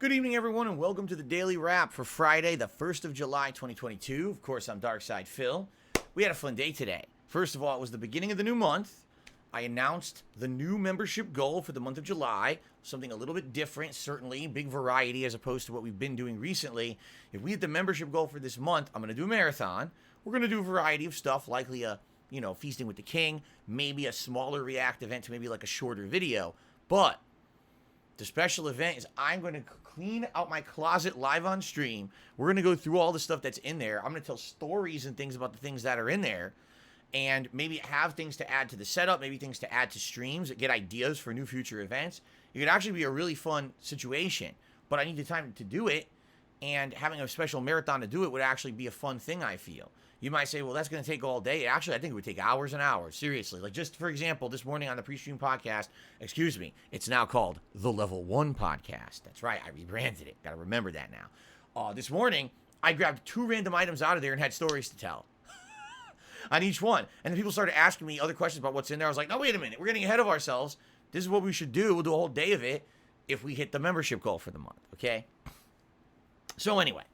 Good evening, everyone, and welcome to the Daily Wrap for Friday, the 1st of July, 2022. Of course, I'm Darkside Phil. We had a fun day today. First of all, it was the beginning of the new month. I announced the new membership goal for the month of July, something a little bit different, certainly, big variety as opposed to what we've been doing recently. If we hit the membership goal for this month, I'm going to do a marathon. We're going to do a variety of stuff, likely a, Feasting with the King, maybe a smaller React event to maybe like a shorter video. But the special event is I'm going to clean out my closet live on stream. We're going to go through all the stuff that's in there. I'm going to tell stories and things about the things that are in there, and maybe have things to add to the setup, maybe things to add to streams, get ideas for new future events. It could actually be a really fun situation, but I need the time to do it, and having a special marathon to do it would actually be a fun thing, I feel. You might say, well, that's going to take all day. Actually, I think it would take hours and hours, seriously. Like, just for example, this morning on the pre-stream podcast, it's now called the Level 1 Podcast. That's right, I rebranded it. Got to remember that now. This morning, I grabbed 2 random items out of there and had stories to tell on each one. And then people started asking me other questions about what's in there. I was like, no, wait a minute. We're getting ahead of ourselves. This is what we should do. We'll do a whole day of it if we hit the membership goal for the month, okay? So anyway,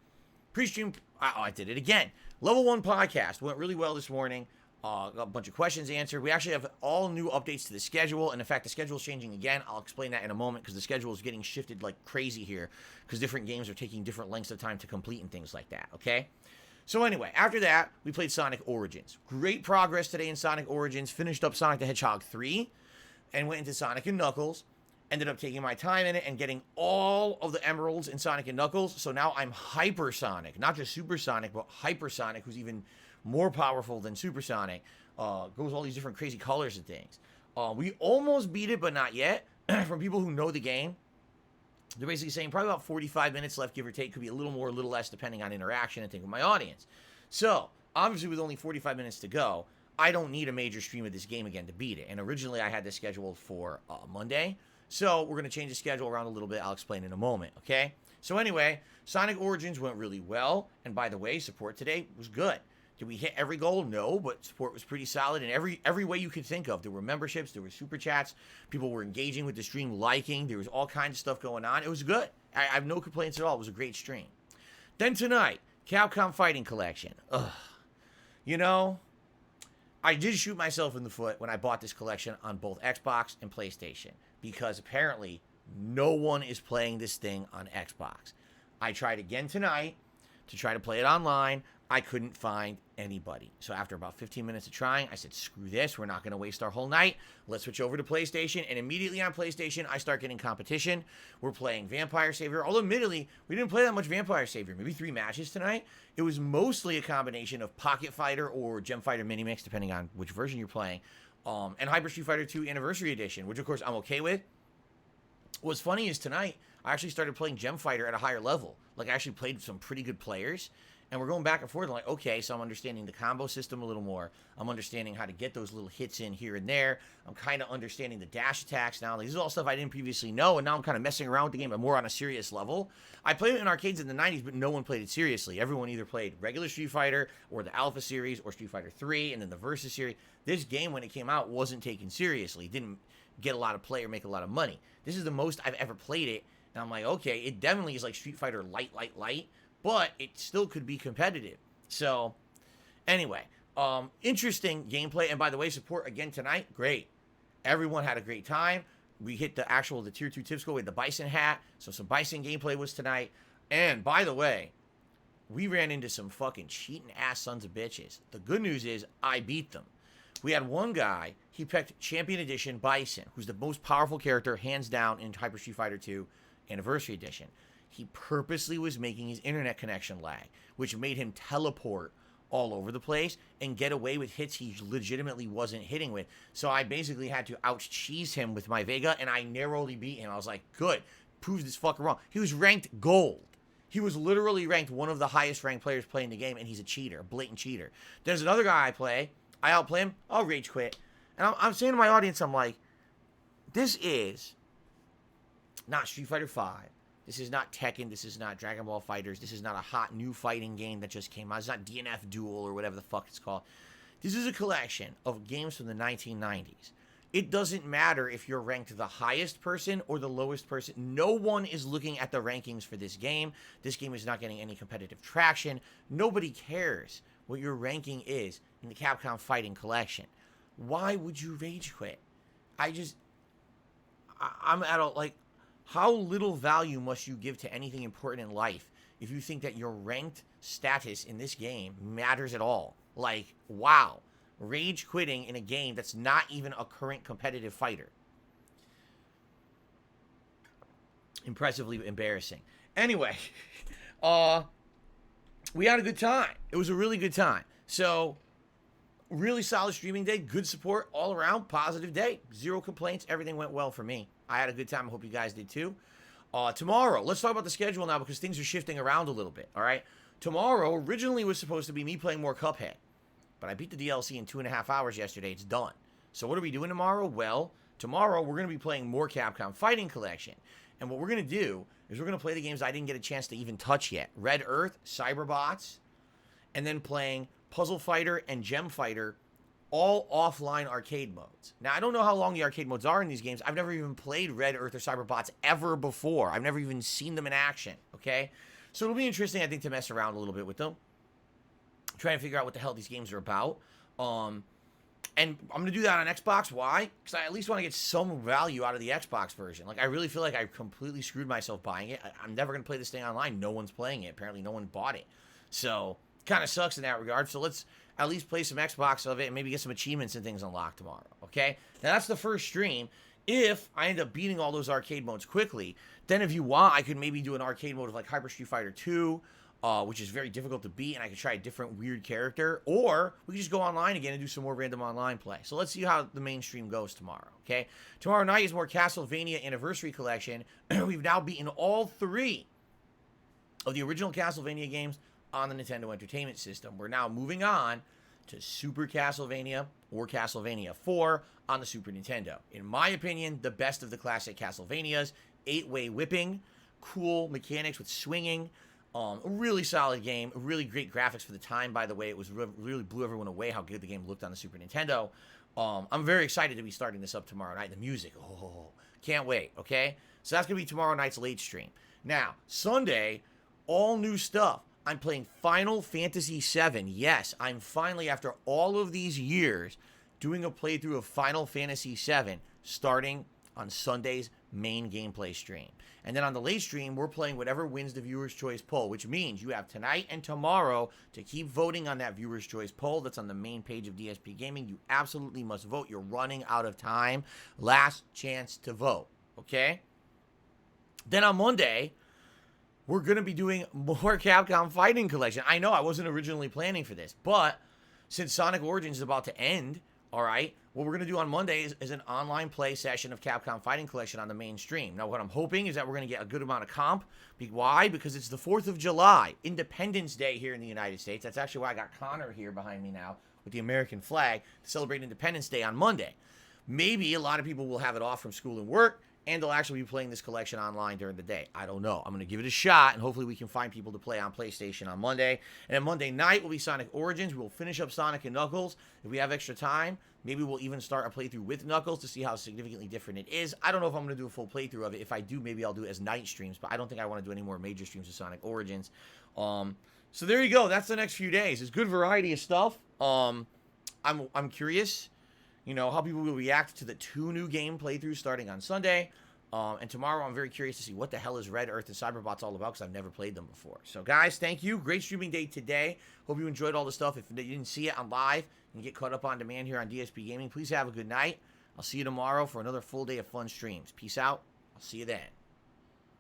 pre-stream, I did it again. Level 1 podcast went really well this morning. Got a bunch of questions answered. We actually have all new updates to the schedule. And in fact, the schedule is changing again. I'll explain that in a moment because the schedule is getting shifted like crazy here because different games are taking different lengths of time to complete and things like that, okay? So anyway, after that, we played Sonic Origins. Great progress today in Sonic Origins. Finished up Sonic the Hedgehog 3 and went into Sonic and Knuckles. Ended up taking my time in it and getting all of the emeralds in Sonic and Knuckles. So now I'm Hypersonic. Not just Supersonic, but Hypersonic, who's even more powerful than Supersonic. Goes all these different crazy colors and things. We almost beat it, but not yet. From people who know the game, they're basically saying probably about 45 minutes left, give or take. Could be a little more, a little less, depending on interaction and thing with my audience. So, obviously with only 45 minutes to go, I don't need a major stream of this game again to beat it. And originally I had this scheduled for Monday. So we're going to change the schedule around a little bit. I'll explain in a moment, okay? So anyway, Sonic Origins went really well. And by the way, support today was good. Did we hit every goal? No, but support was pretty solid in every way you could think of. There were memberships, there were super chats, people were engaging with the stream, liking, there was all kinds of stuff going on. It was good. I have no complaints at all. It was a great stream. Then tonight, Capcom Fighting Collection. Ugh. I did shoot myself in the foot when I bought this collection on both Xbox and PlayStation because apparently no one is playing this thing on Xbox. I tried again tonight to try to play it online. I couldn't find anybody. So after about 15 minutes of trying, I said, screw this. We're not going to waste our whole night. Let's switch over to PlayStation. And immediately on PlayStation, I start getting competition. We're playing Vampire Savior. Although admittedly, we didn't play that much Vampire Savior. Maybe 3 matches tonight. It was mostly a combination of Pocket Fighter or Gem Fighter Mini Mix, depending on which version you're playing. And Hyper Street Fighter 2 Anniversary Edition, which of course I'm okay with. What's funny is tonight, I actually started playing Gem Fighter at a higher level. Like I actually played with some pretty good players. And we're going back and forth. I'm like, okay, so I'm understanding the combo system a little more. I'm understanding how to get those little hits in here and there. I'm kind of understanding the dash attacks now. These are all stuff I didn't previously know, and now I'm kind of messing around with the game, but more on a serious level. I played it in arcades in the 90s, but no one played it seriously. Everyone either played regular Street Fighter or the Alpha series or Street Fighter 3 and then the Versus series. This game, when it came out, wasn't taken seriously. It didn't get a lot of play or make a lot of money. This is the most I've ever played it, and I'm like, okay, it definitely is like Street Fighter light, but it still could be competitive. So, anyway, interesting gameplay. And by the way, support again tonight, great. Everyone had a great time. We hit the Tier 2 tip score with the Bison hat. So some Bison gameplay was tonight. And by the way, we ran into some fucking cheating ass sons of bitches. The good news is I beat them. We had one guy, he picked Champion Edition Bison, who's the most powerful character, hands down, in Hyper Street Fighter 2 Anniversary Edition. He purposely was making his internet connection lag, which made him teleport all over the place and get away with hits he legitimately wasn't hitting with. So I basically had to out-cheese him with my Vega, and I narrowly beat him. I was like, good, proves this fucker wrong. He was ranked gold. He was literally ranked one of the highest ranked players playing the game, and he's a cheater, a blatant cheater. There's another guy I outplay him, I'll rage quit. And I'm saying to my audience, I'm like, this is not Street Fighter 5. This is not Tekken. This is not Dragon Ball FighterZ. This is not a hot new fighting game that just came out. It's not DNF Duel or whatever the fuck it's called. This is a collection of games from the 1990s. It doesn't matter if you're ranked the highest person or the lowest person. No one is looking at the rankings for this game. This game is not getting any competitive traction. Nobody cares what your ranking is in the Capcom Fighting Collection. Why would you rage quit? I'm at a, like, how little value must you give to anything important in life if you think that your ranked status in this game matters at all? Like, wow. Rage quitting in a game that's not even a current competitive fighter. Impressively embarrassing. Anyway, we had a good time. It was a really good time. So, really solid streaming day. Good support all around. Positive day. Zero complaints. Everything went well for me. I had a good time. I hope you guys did too. Tomorrow, let's talk about the schedule now because things are shifting around a little bit. All right. Tomorrow originally was supposed to be me playing more Cuphead. But I beat the DLC in 2.5 hours yesterday. It's done. So what are we doing tomorrow? Well, tomorrow we're going to be playing more Capcom Fighting Collection. And what we're going to do is we're going to play the games I didn't get a chance to even touch yet. Red Earth, Cyberbots, and then playing Puzzle Fighter and Gem Fighter, all offline arcade modes. Now, I don't know how long the arcade modes are in these games. I've never even played Red Earth or Cyberbots ever before. I've never even seen them in action, okay? So it'll be interesting, I think, to mess around a little bit with them. Trying to figure out what the hell these games are about. And I'm going to do that on Xbox. Why? Because I at least want to get some value out of the Xbox version. Like, I really feel like I completely screwed myself buying it. I'm never going to play this thing online. No one's playing it. Apparently, no one bought it. So, kind of sucks in that regard. So, let's at least play some Xbox of it and maybe get some achievements and things unlocked tomorrow. Okay? Now, that's the first stream. If I end up beating all those arcade modes quickly, then if you want, I could maybe do an arcade mode of like Hyper Street Fighter 2, which is very difficult to beat, and I could try a different weird character, or we could just go online again and do some more random online play. So let's see how the mainstream goes tomorrow, okay? Tomorrow night is more Castlevania Anniversary Collection. We've now beaten all 3 of the original Castlevania games on the Nintendo Entertainment System. We're now moving on to Super Castlevania or Castlevania 4 on the Super Nintendo. In my opinion, the best of the classic Castlevanias. 8-way whipping, cool mechanics with swinging, a really solid game, really great graphics for the time, by the way. It was really blew everyone away how good the game looked on the Super Nintendo. I'm very excited to be starting this up tomorrow night. The music, can't wait, okay? So that's going to be tomorrow night's late stream. Now, Sunday, all new stuff. I'm playing Final Fantasy VII. Yes, I'm finally, after all of these years, doing a playthrough of Final Fantasy VII, starting on Sunday's main gameplay stream. And then on the late stream, we're playing whatever wins the Viewer's Choice poll, which means you have tonight and tomorrow to keep voting on that Viewer's Choice poll that's on the main page of DSPGaming. You absolutely must vote. You're running out of time. Last chance to vote, okay? Then on Monday, we're going to be doing more Capcom Fighting Collection. I know I wasn't originally planning for this, but since Sonic Origins is about to end, all right, what we're going to do on Monday is an online play session of Capcom Fighting Collection on the main stream. Now, what I'm hoping is that we're going to get a good amount of comp. Why? Because it's the 4th of July, Independence Day here in the United States. That's actually why I got Connor here behind me now with the American flag to celebrate Independence Day on Monday. Maybe a lot of people will have it off from school and work, and they'll actually be playing this collection online during the day. I don't know. I'm going to give it a shot, and hopefully we can find people to play on PlayStation on Monday. And then Monday night will be Sonic Origins. We'll finish up Sonic and Knuckles. If we have extra time, maybe we'll even start a playthrough with Knuckles to see how significantly different it is. I don't know if I'm going to do a full playthrough of it. If I do, maybe I'll do it as night streams, but I don't think I want to do any more major streams of Sonic Origins. So there you go. That's the next few days. It's good variety of stuff. I'm curious, how people will react to the 2 new game playthroughs starting on Sunday. And tomorrow I'm very curious to see what the hell is Red Earth and Cyberbots all about because I've never played them before. So guys, thank you. Great streaming day today. Hope you enjoyed all the stuff. If you didn't see it on live and get caught up on demand here on DSP Gaming, please have a good night. I'll see you tomorrow for another full day of fun streams. Peace out. I'll see you then.